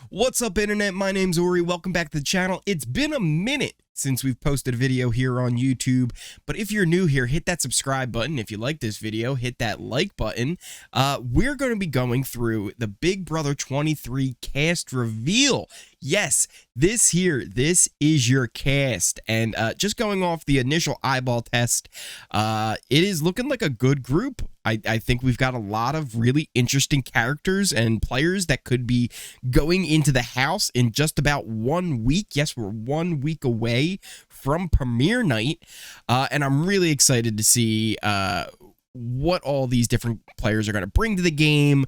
What's up, internet? My name's Ori. Welcome back to the channel. It's been a minute since we've posted a video here on YouTube, but if you're new here, hit that subscribe button. If you like this video, hit that like button. We're going to be going through the Big Brother 23 cast reveal. Yes, this is your cast, and just going off the initial eyeball test, it is looking like a good group. I think we've got a lot of really interesting characters and players that could be going into the house in just about 1 week. Yes, we're 1 week away from premiere night, and I'm really excited to see what all these different players are going to bring to the game,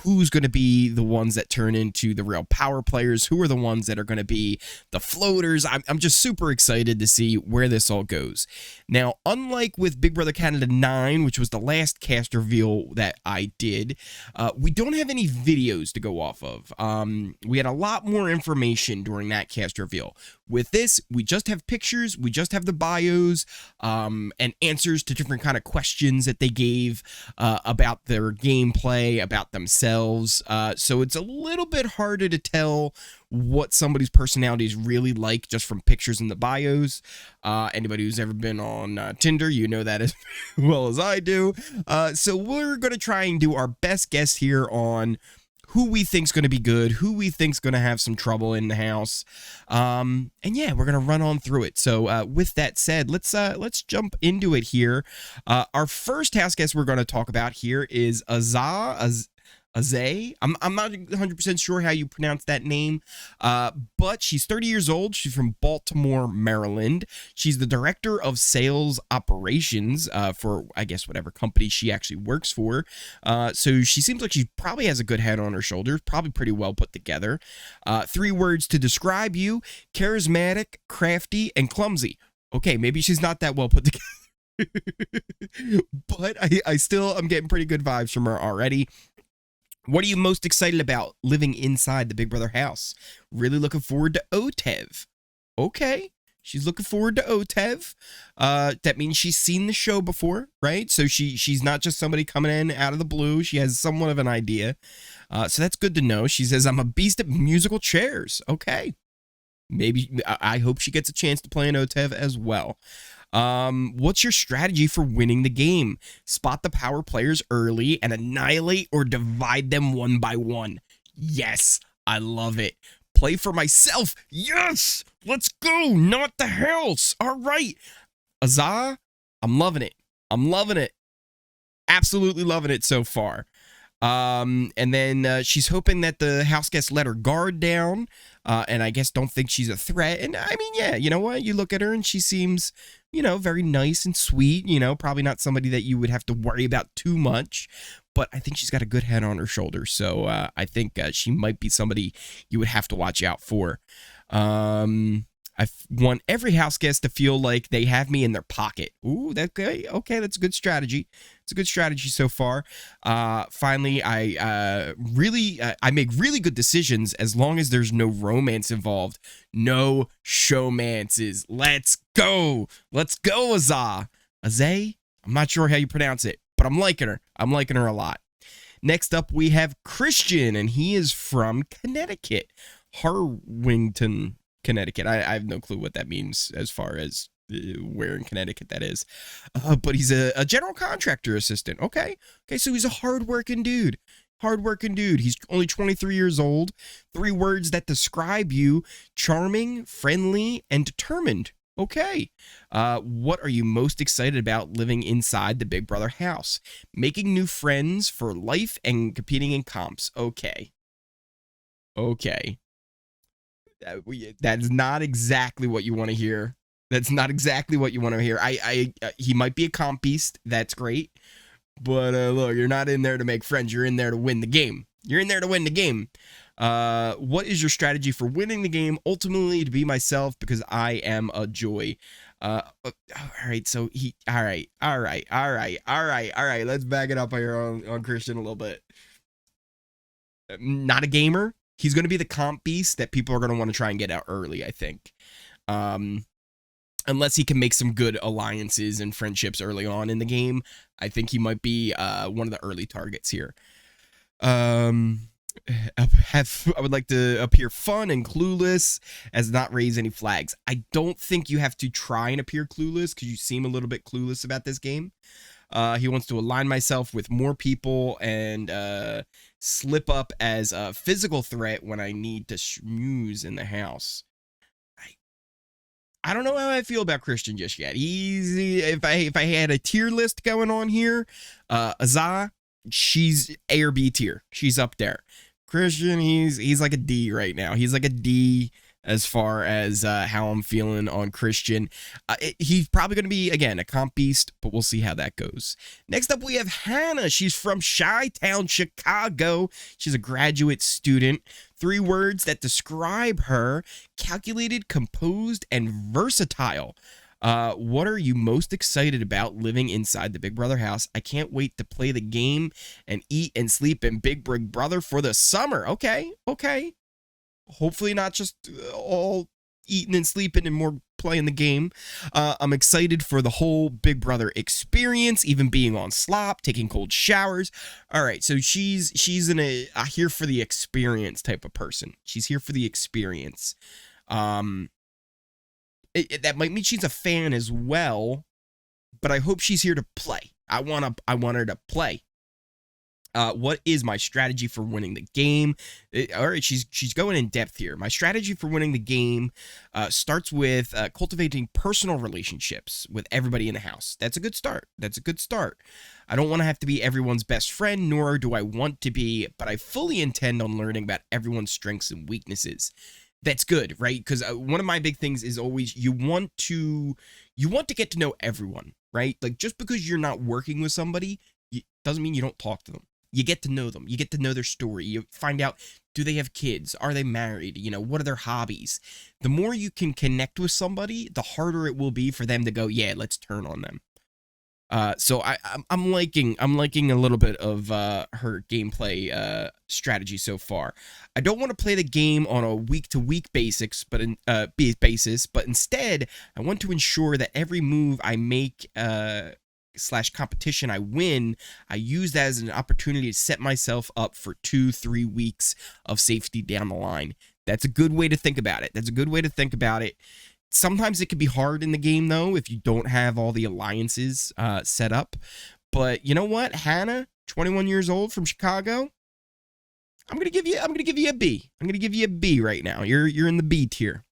who's going to be the ones that turn into the real power players, who are the ones that are going to be the floaters. I'm just super excited to see where this all goes. Now, unlike with Big Brother Canada 9, which was the last cast reveal that I did, we don't have any videos to go off of. We had a lot more information during that cast reveal. With this, we just have pictures, we just have the bios, and answers to different kind of questions that they gave about their gameplay, about themselves. So it's a little bit harder to tell what somebody's personality is really like just from pictures in the bios. Anybody who's ever been on Tinder, you know that as well as I do. So we're going to try and do our best guess here on who we think's going to be good, who we think's going to have some trouble in the house. And yeah, we're going to run on through it. So with that said, let's jump into it here. Our first house guest we're going to talk about here is Azah. Azah. I'm not 100% sure how you pronounce that name, but she's 30 years old. She's from Baltimore, Maryland. She's the director of sales operations for, I guess, whatever company she actually works for. So she seems like she probably has a good head on her shoulders, probably pretty well put together. 3 words to describe you: charismatic, crafty, and clumsy. Okay, maybe she's not that well put together, but I'm getting pretty good vibes from her already. What are you most excited about living inside the Big Brother house? Really looking forward to OTEV. Okay, she's looking forward to OTEV. That means she's seen the show before, right? So she's not just somebody coming in out of the blue. She has somewhat of an idea. So that's good to know. She says, I'm a beast at musical chairs. Okay. Maybe I hope she gets a chance to play in OTEV as well. What's your strategy for winning the game? Spot the power players early and annihilate or divide them one by one. Yes, I love it. Play for myself. Yes, let's go. Not the house. All right. Azah, I'm loving it. I'm loving it. Absolutely loving it so far. And then she's hoping that the house guests let her guard down, and I guess don't think she's a threat. And I mean, yeah, you know what? You look at her and she seems, very nice and sweet, probably not somebody that you would have to worry about too much, but I think she's got a good head on her shoulders. So I think she might be somebody you would have to watch out for. I want every house guest to feel like they have me in their pocket. Ooh, okay, that's a good strategy. It's a good strategy so far. Finally, I make really good decisions as long as there's no romance involved. No showmances. Let's go. Let's go, Azah. Azah? I'm not sure how you pronounce it, but I'm liking her. I'm liking her a lot. Next up, we have Christian, and he is from Connecticut. Harwington, Connecticut. I have no clue what that means as far as where in Connecticut that is. But he's a general contractor assistant. Okay, so he's a hardworking dude. He's only 23 years old. 3 words that describe you: charming, friendly, and determined. Okay. What are you most excited about living inside the Big Brother house? Making new friends for life and competing in comps. Okay. That is not exactly what you want to hear. That's not exactly what you want to hear. He might be a comp beast. That's great. But look, you're not in there to make friends. You're in there to win the game. What is your strategy for winning the game? Ultimately, to be myself, because I am a joy. All right. So all right. Let's back it up here on Christian a little bit. Not a gamer. He's going to be the comp beast that people are going to want to try and get out early, I think. Unless he can make some good alliances and friendships early on in the game, I think he might be one of the early targets here. I would like to appear fun and clueless as not raise any flags. I don't think you have to try and appear clueless because you seem a little bit clueless about this game. He wants to align myself with more people and slip up as a physical threat when I need to schmooze in the house. I don't know how I feel about Christian just yet. If I had a tier list going on here, Azah, she's A or B tier. She's up there. Christian, he's like a D right now. He's like a D as far as how I'm feeling on Christian. He's probably going to be, again, a comp beast, but we'll see how that goes. Next up, we have Hannah. She's from Chi-Town, Chicago. She's a graduate student. 3 words that describe her: calculated, composed, and versatile. What are you most excited about living inside the Big Brother house? I can't wait to play the game and eat and sleep in Big Brother for the summer. Okay. Hopefully not just all eating and sleeping and more playing the game. I'm excited for the whole Big Brother experience, even being on slop, taking cold showers. All right, so she's here for the experience type of person. She's here for the experience. That might mean she's a fan as well, but I hope she's here to play. I want her to play. What is my strategy for winning the game? All right, she's going in depth here. My strategy for winning the game starts with cultivating personal relationships with everybody in the house. That's a good start. I don't want to have to be everyone's best friend, nor do I want to be, but I fully intend on learning about everyone's strengths and weaknesses. That's good, right? Because one of my big things is always you want to get to know everyone, right? Like, just because you're not working with somebody doesn't mean you don't talk to them. You get to know them. You get to know their story. You find out, do they have kids? Are they married? What are their hobbies? The more you can connect with somebody, the harder it will be for them to go, yeah, let's turn on them. So I'm liking a little bit of her gameplay strategy so far. I don't want to play the game on a week-to-week basis, but instead I want to ensure that every move I make / competition I win, I use that as an opportunity to set myself up for 2-3 weeks of safety down the line. That's a good way to think about it. Sometimes it can be hard in the game, though, if you don't have all the alliances set up. But you know what, Hannah, 21 years old from Chicago, I'm gonna give you a B. I'm gonna give you a B right now. You're in the B tier.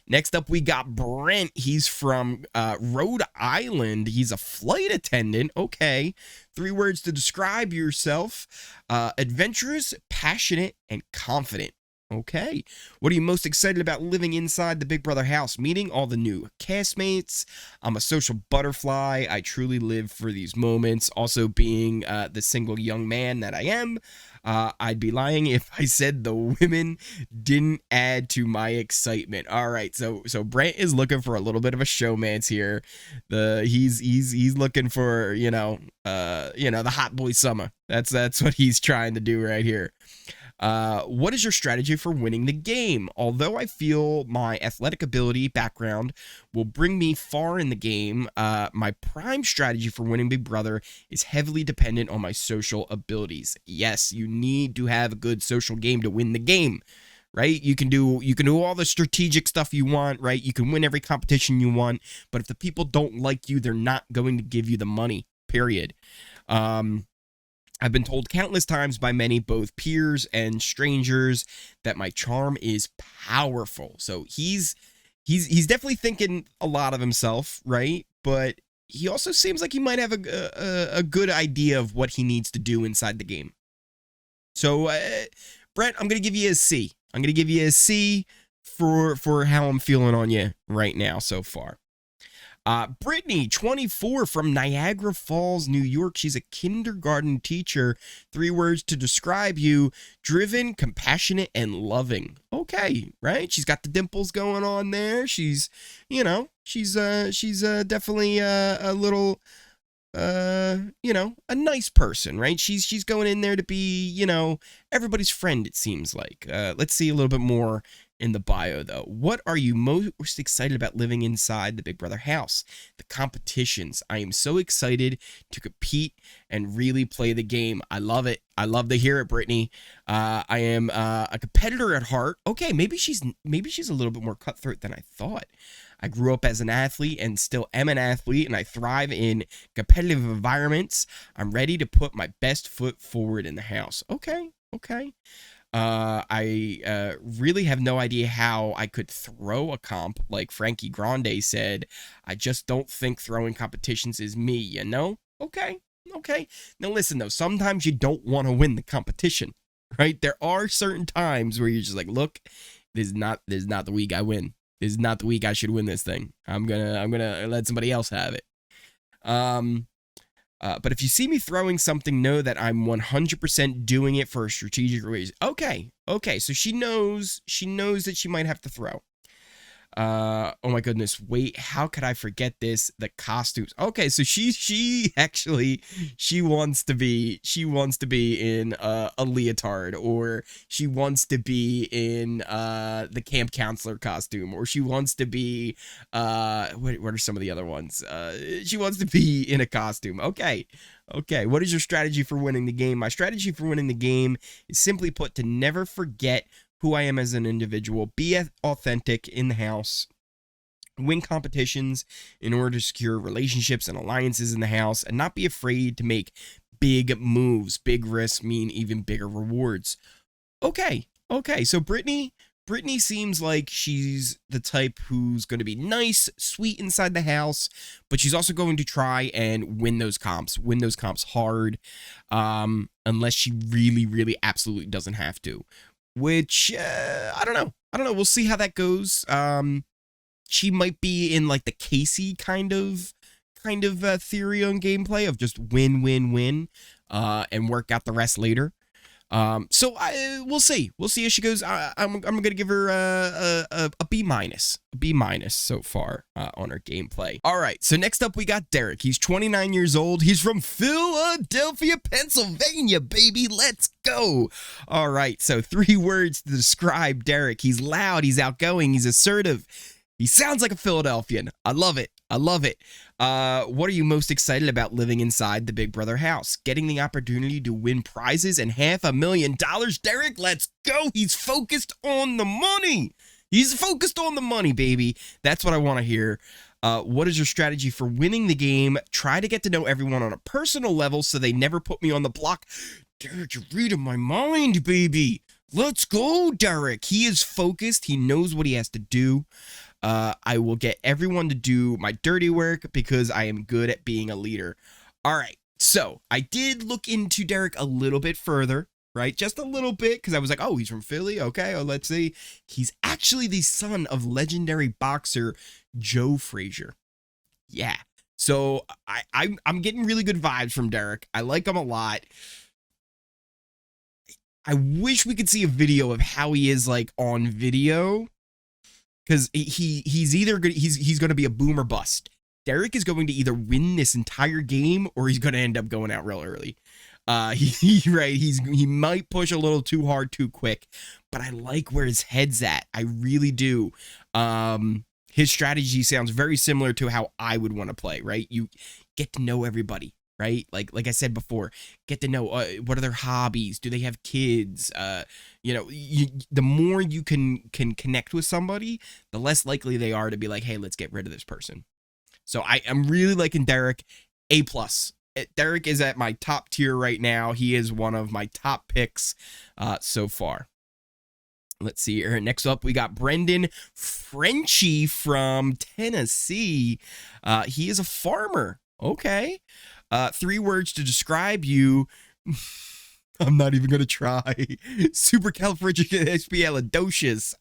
Next up, we got Brent. He's from Rhode Island. He's a flight attendant. Okay. 3 words to describe yourself: adventurous, passionate, and confident. Okay. What are you most excited about living inside the Big Brother house? Meeting all the new castmates. I'm a social butterfly. I truly live for these moments. Also, being the single young man that I am, I'd be lying if I said the women didn't add to my excitement. All right, so Brent is looking for a little bit of a showmance here. He's looking for the hot boy summer. That's what he's trying to do right here. What is your strategy for winning the game? Although I feel my athletic ability background will bring me far in the game, my prime strategy for winning Big Brother is heavily dependent on my social abilities. Yes, you need to have a good social game to win the game, right? You can do all the strategic stuff you want, right? You can win every competition you want, but if the people don't like you, they're not going to give you the money, period. I've been told countless times by many, both peers and strangers, that my charm is powerful. So he's definitely thinking a lot of himself, right? But he also seems like he might have a good idea of what he needs to do inside the game. So, Brent, I'm gonna give you a C. I'm gonna give you a C for how I'm feeling on you right now so far. Britney, 24, from Niagara Falls, New York. She's a kindergarten teacher. 3 words to describe you: driven, compassionate, and loving. Okay, right? She's got the dimples going on there. She's definitely a little, a nice person, right? She's going in there to be, everybody's friend, it seems like. Let's see a little bit more in the bio, though. What are you most excited about living inside the Big Brother house? The competitions. I am so excited to compete and really play the game. I love it. I love to hear it, Britney. I am a competitor at heart. Okay, maybe she's a little bit more cutthroat than I thought. I grew up as an athlete and still am an athlete, and I thrive in competitive environments. I'm ready to put my best foot forward in the house. Okay. I really have no idea how I could throw a comp like Frankie Grande said. I just don't think throwing competitions is me, you know? Okay. Now listen, though, sometimes you don't want to win the competition, right? There are certain times where you're just like, look, this is not the week I win. This is not the week I should win this thing. I'm gonna let somebody else have it. But if you see me throwing something, know that I'm 100% doing it for a strategic reason. Okay. So she knows that she might have to throw. Oh my goodness. Wait, how could I forget this? The costumes. Okay, so she wants to be in a leotard, or she wants to be in the camp counselor costume, or she wants to be what are some of the other ones? She wants to be in a costume. Okay. What is your strategy for winning the game? My strategy for winning the game is simply put to never forget who I am as an individual, be authentic in the house, win competitions in order to secure relationships and alliances in the house, and not be afraid to make big moves. Big risks mean even bigger rewards. Okay. So Britney seems like she's the type who's going to be nice, sweet inside the house, but she's also going to try and win those comps hard, unless she really, really absolutely doesn't have to. Which, I don't know. We'll see how that goes. She might be in like the Casey kind of theory on gameplay of just win, and work out the rest later. So we'll see how she goes. I'm gonna give her a B-, so far on her gameplay. All right, so next up we got Derek. He's 29 years old. He's from Philadelphia, Pennsylvania, baby. Let's go. All right, so 3 words to describe Derek. He's loud. He's outgoing. He's assertive. He sounds like a Philadelphian. I love it. What are you most excited about living inside the Big Brother house? Getting the opportunity to win prizes and $500,000. Derek, let's go. He's focused on the money. Baby. That's what I want to hear. What is your strategy for winning the game? Try to get to know everyone on a personal level so they never put me on the block. Derek, you're reading my mind, baby. Let's go, Derek. He is focused. He knows what he has to do. I will get everyone to do my dirty work because I am good at being a leader. All right. So I did look into Derek a little bit further, right? Just a little bit, because I was like, oh, he's from Philly. Okay. Let's see. He's actually the son of legendary boxer Joe Frazier. Yeah. So I'm getting really good vibes from Derek. I like him a lot. I wish we could see a video of how he is like on video, because he's either he's going to be a boom or bust. Derek is going to either win this entire game or he's going to end up going out real early. He might push a little too hard too quick, but I like where his head's at. I really do. His strategy sounds very similar to how I would want to play, right? You get to know everybody, right? Like I said before, get to know what are their hobbies? Do they have kids? The more you can connect with somebody, the less likely they are to be like, hey, let's get rid of this person. So I am really liking Derek. A+. Derek is at my top tier right now. He is one of my top picks so far. Let's see here. Next up, we got Brendan Frenchie from Tennessee. He is a farmer. Okay. 3 words to describe you. I'm not even going to try. Supercalifragilisticexpialidocious.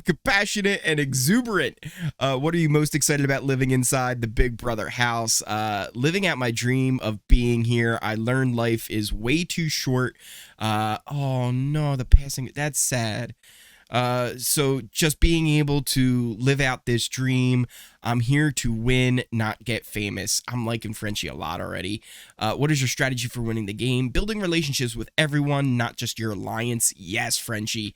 Compassionate and exuberant. What are you most excited about living inside the Big Brother house? Living out my dream of being here. I learned life is way too short. Oh no, the passing. That's sad. So just being able to live out this dream. I'm here to win, not get famous. I'm liking Frenchie a lot already. What is your strategy for winning the game? Building relationships with everyone, not just your alliance. Yes, Frenchie.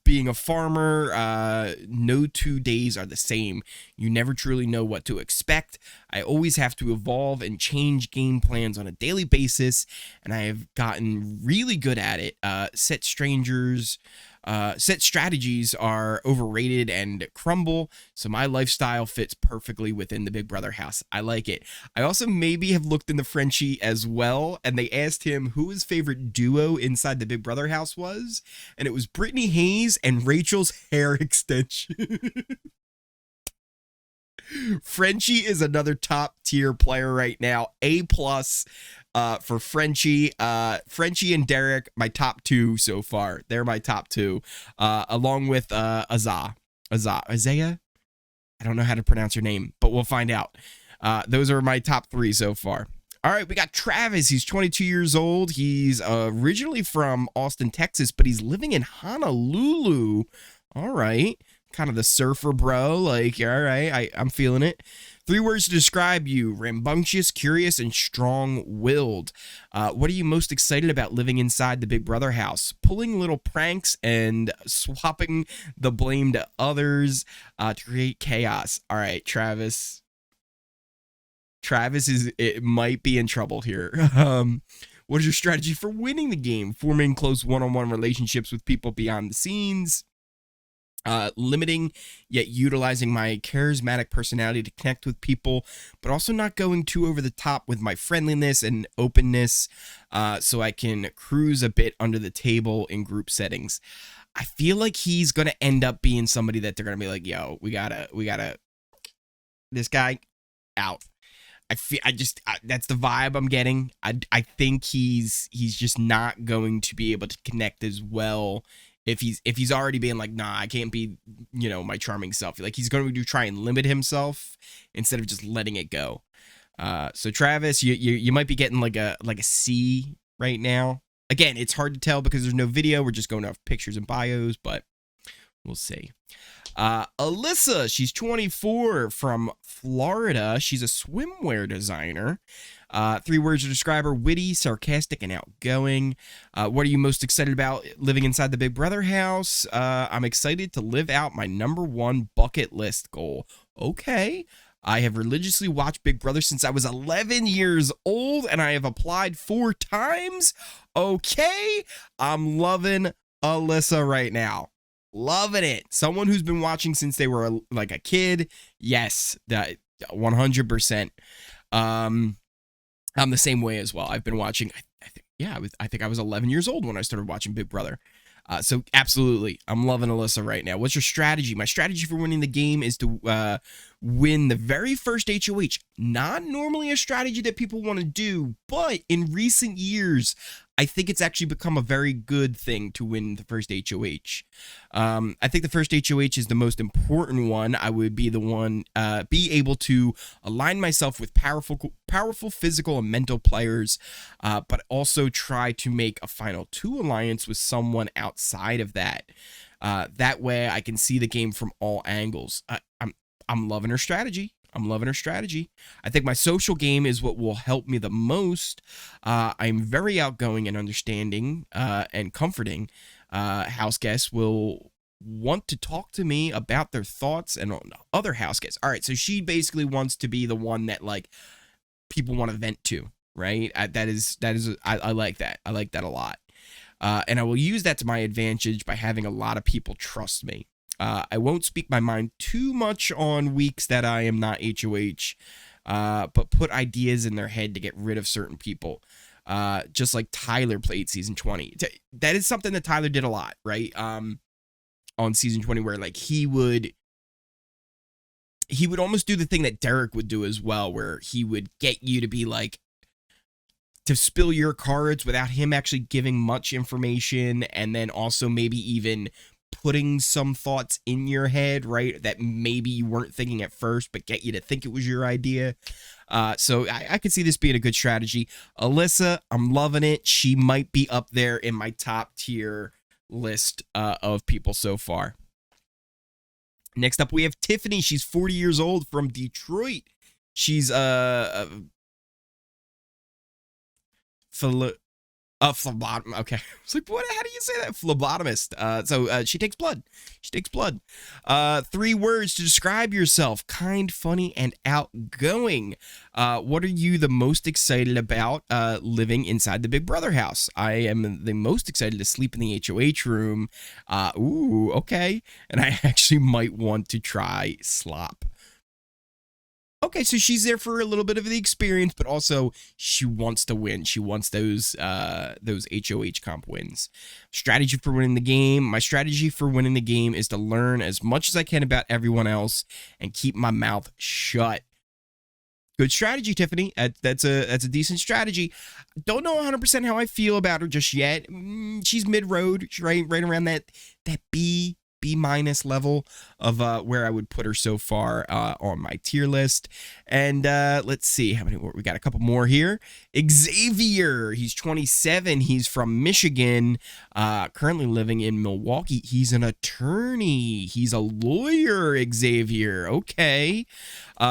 Being a farmer, no 2 days are the same. You never truly know what to expect. I always have to evolve and change game plans on a daily basis, and I have gotten really good at it. Set strategies are overrated and crumble, so my lifestyle fits perfectly within the Big Brother house. I like it. I also maybe have looked into Frenchie as well, and they asked him who his favorite duo inside the Big Brother house was, and it was Britney Hayes and Rachel's hair extension. Frenchie is another top tier player right now. A+ for Frenchie. Frenchie and Derek, my top 2 so far. They're my top 2, along with Azah. Azah? I don't know how to pronounce her name, but we'll find out. Those are my top 3 so far. All right, we got Travis. He's 22 years old. He's originally from Austin, Texas, but he's living in Honolulu. All right. Kind of the surfer bro, like, all right, I'm feeling it. 3 words to describe you: rambunctious, curious, and strong-willed. What are you most excited about living inside the Big Brother house? Pulling little pranks and swapping the blame to others to create chaos. All right, Travis. It might be in trouble here. What is your strategy for winning the game? Forming close one-on-one relationships with people beyond the scenes. Limiting yet utilizing my charismatic personality to connect with people, but also not going too over the top with my friendliness and openness, so I can cruise a bit under the table in group settings. I feel like he's gonna end up being somebody that they're gonna be like, yo, we gotta this guy out. That's the vibe I'm getting. I think he's just not going to be able to connect as well if he's already being like, nah, I can't be, my charming self. Like, he's going to try and limit himself instead of just letting it go. So Travis, you might be getting like a C right now. Again, it's hard to tell because there's no video. We're just going off pictures and bios, but we'll see. Alyssa, she's 24, from Florida. She's a swimwear designer. 3 words to describe her: witty, sarcastic, and outgoing. What are you most excited about living inside the Big Brother house? I'm excited to live out my #1 bucket list goal. Okay. I have religiously watched Big Brother since I was 11 years old, and I have applied 4 times. Okay. I'm loving Alyssa right now. Loving it. Someone who's been watching since they were like a kid. Yes, that 100%. I'm the same way as well. I've been watching. I think I was 11 years old when I started watching Big Brother. So absolutely, I'm loving Alyssa right now. What's your strategy? My strategy for winning the game is to win the very first HOH. Not normally a strategy that people want to do, but in recent years, I think it's actually become a very good thing to win the first HOH. I think the first HOH is the most important one. I would be able to align myself with powerful physical and mental players, but also try to make a final 2 alliance with someone outside of that. That way I can see the game from all angles. I'm loving her strategy. I think my social game is what will help me the most. I'm very outgoing and understanding and comforting. House guests will want to talk to me about their thoughts and other house guests. All right, so she basically wants to be the one that, like, people want to vent to, right? I like that. I like that a lot. And I will use that to my advantage by having a lot of people trust me. I won't speak my mind too much on weeks that I am not HOH, but put ideas in their head to get rid of certain people, just like Tyler played season 20. That is something that Tyler did a lot, right? On season 20, where like he would almost do the thing that Derek would do as well, where he would get you to be like, to spill your cards without him actually giving much information, and then also maybe even putting some thoughts in your head, right, that maybe you weren't thinking at first, but get you to think it was your idea. So I could see this being a good strategy. Alyssa, I'm loving it. She might be up there in my top tier list of people so far. Next up, we have Tiffany. She's 40 years old from Detroit. She's phlebotomist. Okay. I was like, what? How do you say that? Phlebotomist. So she takes blood. She takes blood. 3 words to describe yourself: kind, funny, and outgoing. What are you the most excited about living inside the Big Brother house? I am the most excited to sleep in the HOH room. Ooh, okay. And I actually might want to try slop. Okay, so she's there for a little bit of the experience, but also she wants to win. She wants those HOH comp wins. Strategy for winning the game. My strategy for winning the game is to learn as much as I can about everyone else and keep my mouth shut. Good strategy, Tiffany. That's a decent strategy. Don't know 100% how I feel about her just yet. She's mid-road, right around that B minus level of where I would put her so far on my tier list. And let's see how many more. We got a couple more here. Xavier, he's 27. He's from Michigan, currently living in Milwaukee. He's an attorney. He's a lawyer, Xavier. Okay.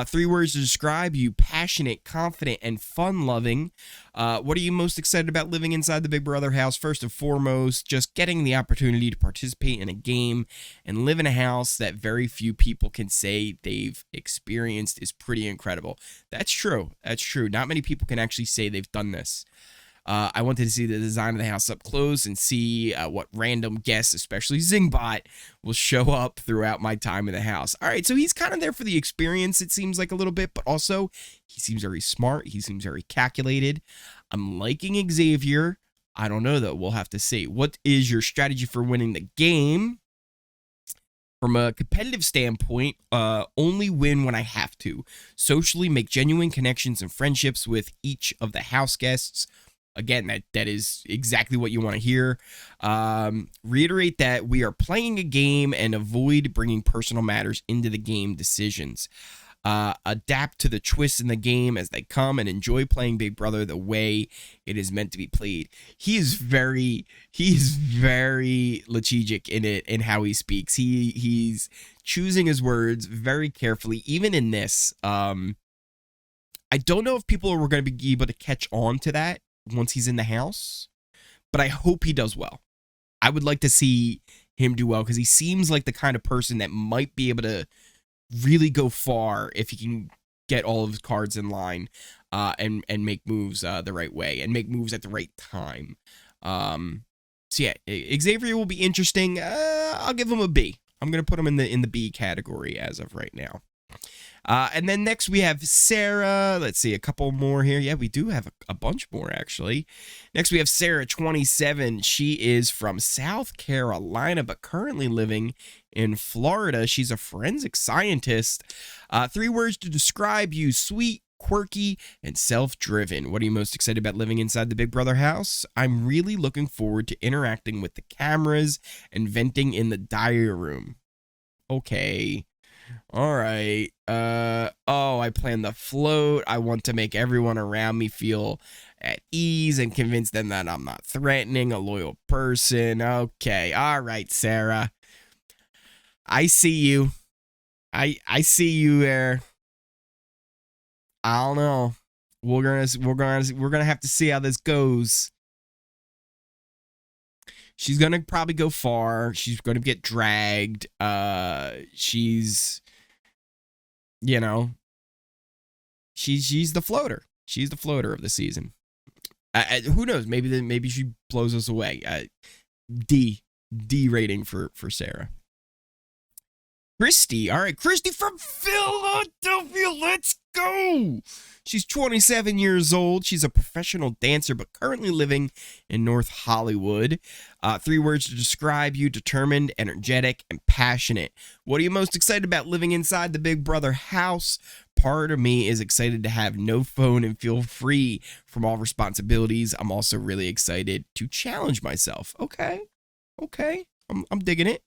3 words to describe you: passionate, confident, and fun-loving. What are you most excited about living inside the Big Brother house? First and foremost, just getting the opportunity to participate in a game and live in a house that very few people can say they've experienced is pretty incredible. That's true. That's true. Not many people can actually say they've done this. I wanted to see the design of the house up close and see what random guests, especially Zingbot, will show up throughout my time in the house. All right, so he's kind of there for the experience, it seems like a little bit, but also he seems very smart. He seems very calculated. I'm liking Xavier. I don't know, though. We'll have to see. What is your strategy for winning the game? From a competitive standpoint, only win when I have to. Socially, make genuine connections and friendships with each of the house guests. Again, that is exactly what you want to hear. Reiterate that we are playing a game and avoid bringing personal matters into the game decisions. Adapt to the twists in the game as they come and enjoy playing Big Brother the way it is meant to be played. He is very strategic in it and how he speaks. He's choosing his words very carefully, even in this. I don't know if people are going to be able to catch on to that once he's in the house, but I hope he does well. I would like to see him do well because he seems like the kind of person that might be able to really go far if he can get all of his cards in line and make moves the right way and make moves at the right time. So yeah, Xavier will be interesting. I'll give him a B. I'm gonna put him in the B category as of right now. And then next we have Sarah. Let's see, a couple more here. Yeah, we do have a bunch more, actually. Next we have Sarah, 27. She is from South Carolina, but currently living in Florida. She's a forensic scientist. 3 words to describe you: sweet, quirky, and self-driven. What are you most excited about living inside the Big Brother house? I'm really looking forward to interacting with the cameras and venting in the diary room. Okay. All right. I plan the float. I want to make everyone around me feel at ease and convince them that I'm not threatening, a loyal person. Okay. All right, Sarah. I see you. I see you there. I don't know. We're gonna have to see how this goes. She's going to probably go far. She's going to get dragged. She's the floater. She's the floater of the season. Who knows? Maybe she blows us away. D rating for Sarah. Christie. All right, Christie from Philadelphia. Let's go. She's 27 years old. She's a professional dancer, but currently living in North Hollywood. 3 words to describe you: determined, energetic, and passionate. What are you most excited about living inside the Big Brother house? Part of me is excited to have no phone and feel free from all responsibilities. I'm also really excited to challenge myself. Okay. I'm digging it.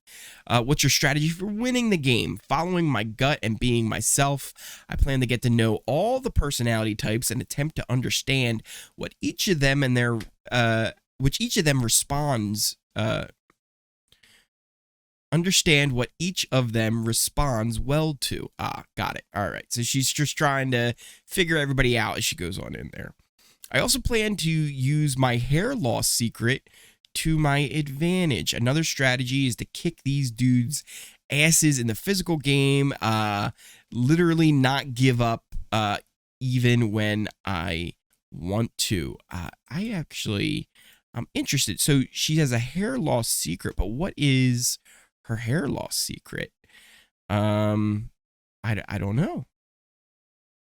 What's your strategy for winning the game? Following my gut and being myself. I plan to get to know all the personality types and attempt to understand what each of them responds Understand what each of them responds well to. Ah, got it. All right. So she's just trying to figure everybody out as she goes on in there. I also plan to use my hair loss secret to my advantage. Another strategy is to kick these dudes' asses in the physical game, literally not give up even when I want to. I'm interested. So she has a hair loss secret, but what is her hair loss secret? I don't know.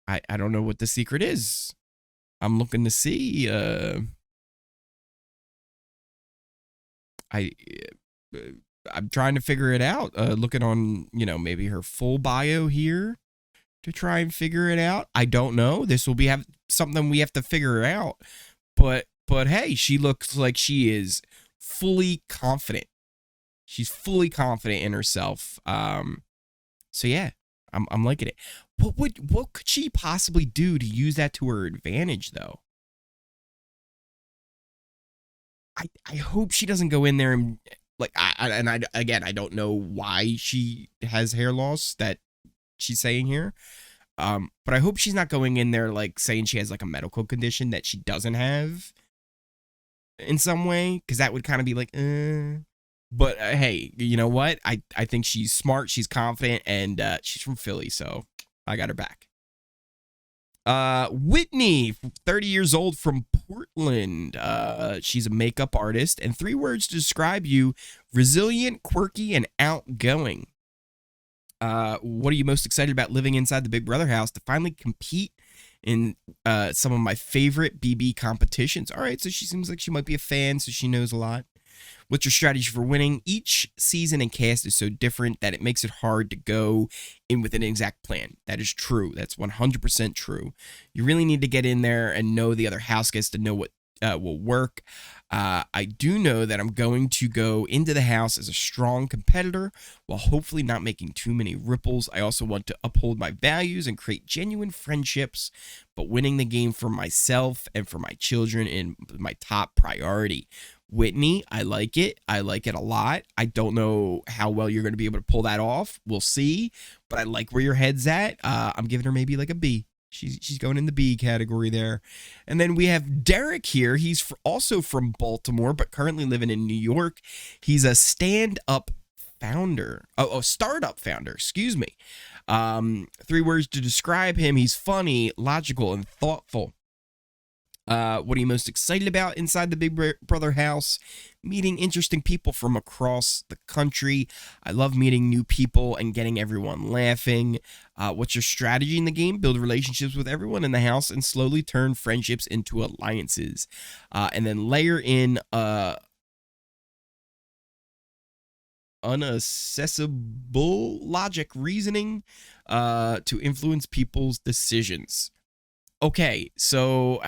I don't know what the secret is. I'm looking to see. I'm trying to figure it out. Looking on, maybe her full bio here to try and figure it out. I don't know. This will be something we have to figure out. But hey, she looks like she is fully confident. She's fully confident in herself. So yeah, I'm liking it. What could she possibly do to use that to her advantage, though? I hope she doesn't go in there and I don't know why she has hair loss that she's saying here. But I hope she's not going in there like saying she has like a medical condition that she doesn't have in some way, because that would kind of be like, But hey, you know what? I think she's smart, she's confident, and she's from Philly, so I got her back. Whitney, 30 years old, from Portland. She's a makeup artist, and 3 words to describe you: resilient, quirky, and outgoing. What are you most excited about living inside the Big Brother house? To finally compete in some of my favorite BB competitions. All right, so she seems like she might be a fan, so she knows a lot. What's your strategy for winning? Each season and cast is so different that it makes it hard to go in with an exact plan. That is true. That's 100% true. You really need to get in there and know the other house guests to know what will work. I do know that I'm going to go into the house as a strong competitor while hopefully not making too many ripples. I also want to uphold my values and create genuine friendships, but winning the game for myself and for my children is my top priority. Whitney, I like it. I like it a lot. I don't know how well you're going to be able to pull that off. We'll see, but I like where your head's at. I'm giving her maybe like a B. She's going in the B category there. And then we have Derek here. He's also from Baltimore, but currently living in New York. He's a stand-up founder. Startup founder, excuse me. 3 words to describe him: he's funny, logical, and thoughtful. What are you most excited about inside the Big Brother house? Meeting interesting people from across the country. I love meeting new people and getting everyone laughing. What's your strategy in the game? Build relationships with everyone in the house and slowly turn friendships into alliances. And then layer in unaccessible logic reasoning to influence people's decisions. Okay, so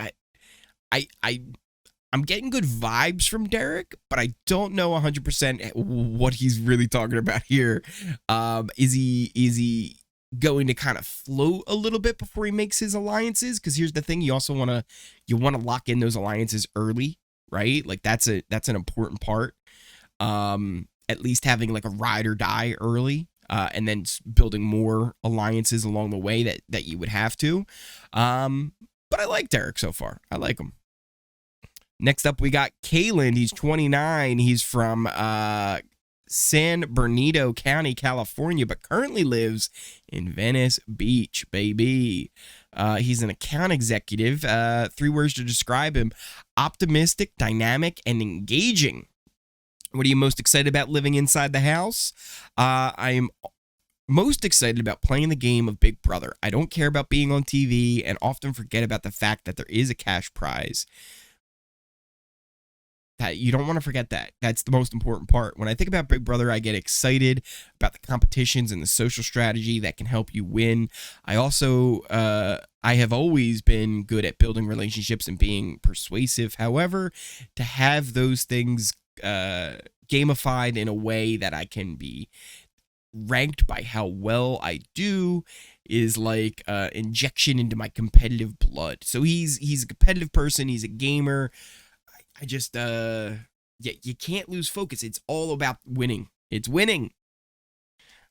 I'm getting good vibes from Derek, but I don't know 100% what he's really talking about here. Is he going to kind of float a little bit before he makes his alliances? Because here's the thing: you also want to lock in those alliances early, right? Like that's an important part. At least having like a ride or die early, and then building more alliances along the way that you would have to. But I like Derek so far. I like him. Next up, we got Kyland. He's 29. He's from San Bernardino County, California, but currently lives in Venice Beach, baby. He's an account executive. 3 words to describe him: optimistic, dynamic, and engaging. What are you most excited about living inside the house? I am most excited about playing the game of Big Brother. I don't care about being on TV and often forget about the fact that there is a cash prize. That you don't want to forget that. That's the most important part. When I think about Big Brother, I get excited about the competitions and the social strategy that can help you win. I also, I have always been good at building relationships and being persuasive. However, to have those things gamified in a way that I can be ranked by how well I do is like injection into my competitive blood. So he's a competitive person. He's a gamer. I just, you can't lose focus. It's all about winning. It's winning.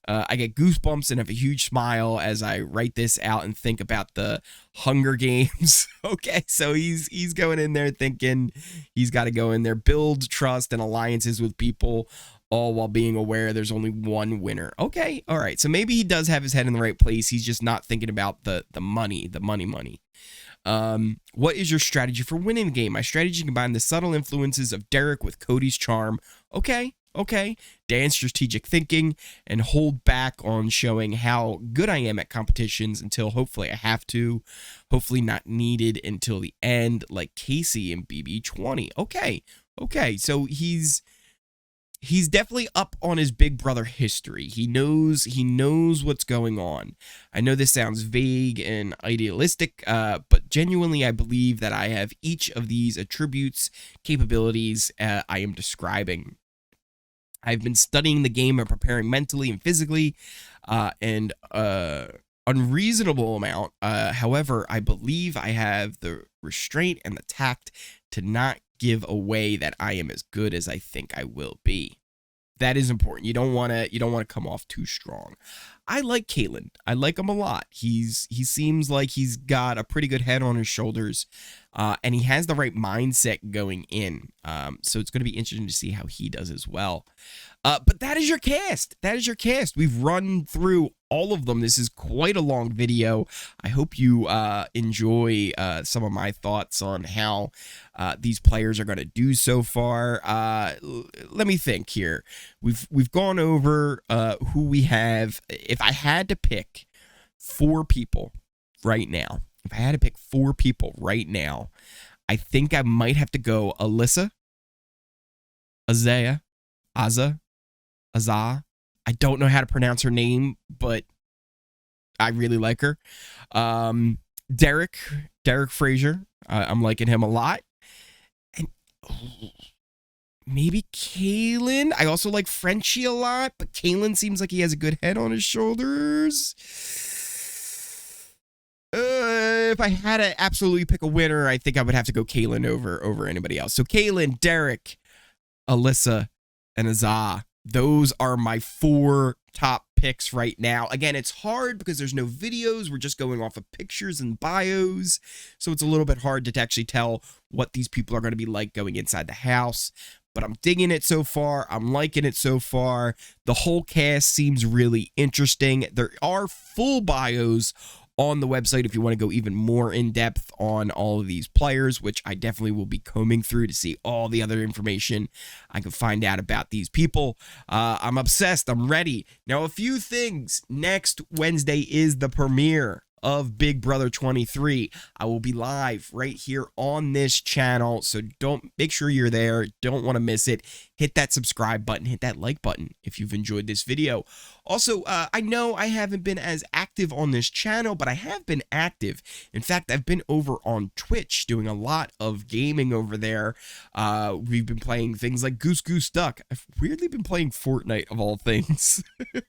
I get goosebumps and have a huge smile as I write this out and think about the Hunger Games. Okay, so he's going in there thinking he's got to go in there, build trust and alliances with people, all while being aware there's only one winner. Okay, all right. So maybe he does have his head in the right place. He's just not thinking about the money. What is your strategy for winning the game? My strategy combines the subtle influences of Derek with Cody's charm. Okay. Dan's strategic thinking and hold back on showing how good I am at competitions until hopefully I have to. Hopefully not needed until the end, like Casey and BB20. Okay. So he's definitely up on his big brother history. He knows what's going on. I know this sounds vague and idealistic, but genuinely I believe that I have each of these attributes, capabilities I am describing. I've been studying the game and preparing mentally and physically, and unreasonable amount. However, I believe I have the restraint and the tact to not give away that I am as good as I think I will be. That is important. You don't want to come off too strong. I like Kaelin. I like him a lot. He seems like he's got a pretty good head on his shoulders, and he has the right mindset going in. So it's going to be interesting to see how he does as well. But that is your cast. We've run through all of them. This is quite a long video. I hope you enjoy some of my thoughts on how these players are going to do so far. Let me think here. We've gone over who we have. If I had to pick 4 people right now, I think I might have to go Alyssa, Azah. I don't know how to pronounce her name, but I really like her. Derek Frazier. I'm liking him a lot. And maybe Kyland. I also like Frenchie a lot, but Kyland seems like he has a good head on his shoulders. If I had to absolutely pick a winner, I think I would have to go Kyland over anybody else. So Kyland, Derek, Alyssa, and Azah. Those are my 4 top picks right now. Again, it's hard because there's no videos. We're just going off of pictures and bios. So it's a little bit hard to actually tell what these people are going to be like going inside the house. But I'm digging it so far. I'm liking it so far. The whole cast seems really interesting. There are full bios on the website if you want to go even more in depth on all of these players, which I definitely will be combing through to see all the other information I can find out about these people. I'm obsessed. I'm ready. Now, a few things. Next Wednesday is the premiere of Big Brother 23. I will be live right here on this channel, so make sure you're there. Don't want to miss it. Hit that subscribe button, hit that like button if you've enjoyed this video. Also, I know I haven't been as active on this channel, but I have been active. In fact, I've been over on Twitch doing a lot of gaming over there. We've been playing things like Goose Goose Duck. I've weirdly been playing Fortnite of all things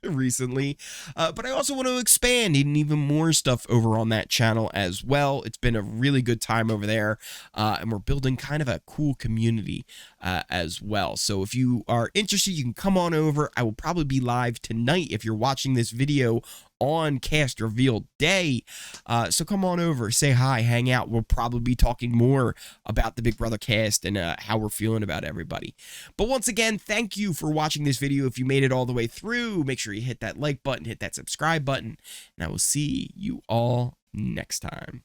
recently. But I also want to expand even more stuff over on that channel as well. It's been a really good time over there, and we're building kind of a cool community as well. So if you are interested, you can come on over. I will probably be live tonight if you're watching this video on cast reveal day. So come on over, say hi, hang out. We'll probably be talking more about the Big Brother cast and how we're feeling about everybody. But once again, thank you for watching this video. If you made it all the way through, make sure you hit that like button, hit that subscribe button, and I will see you all next time.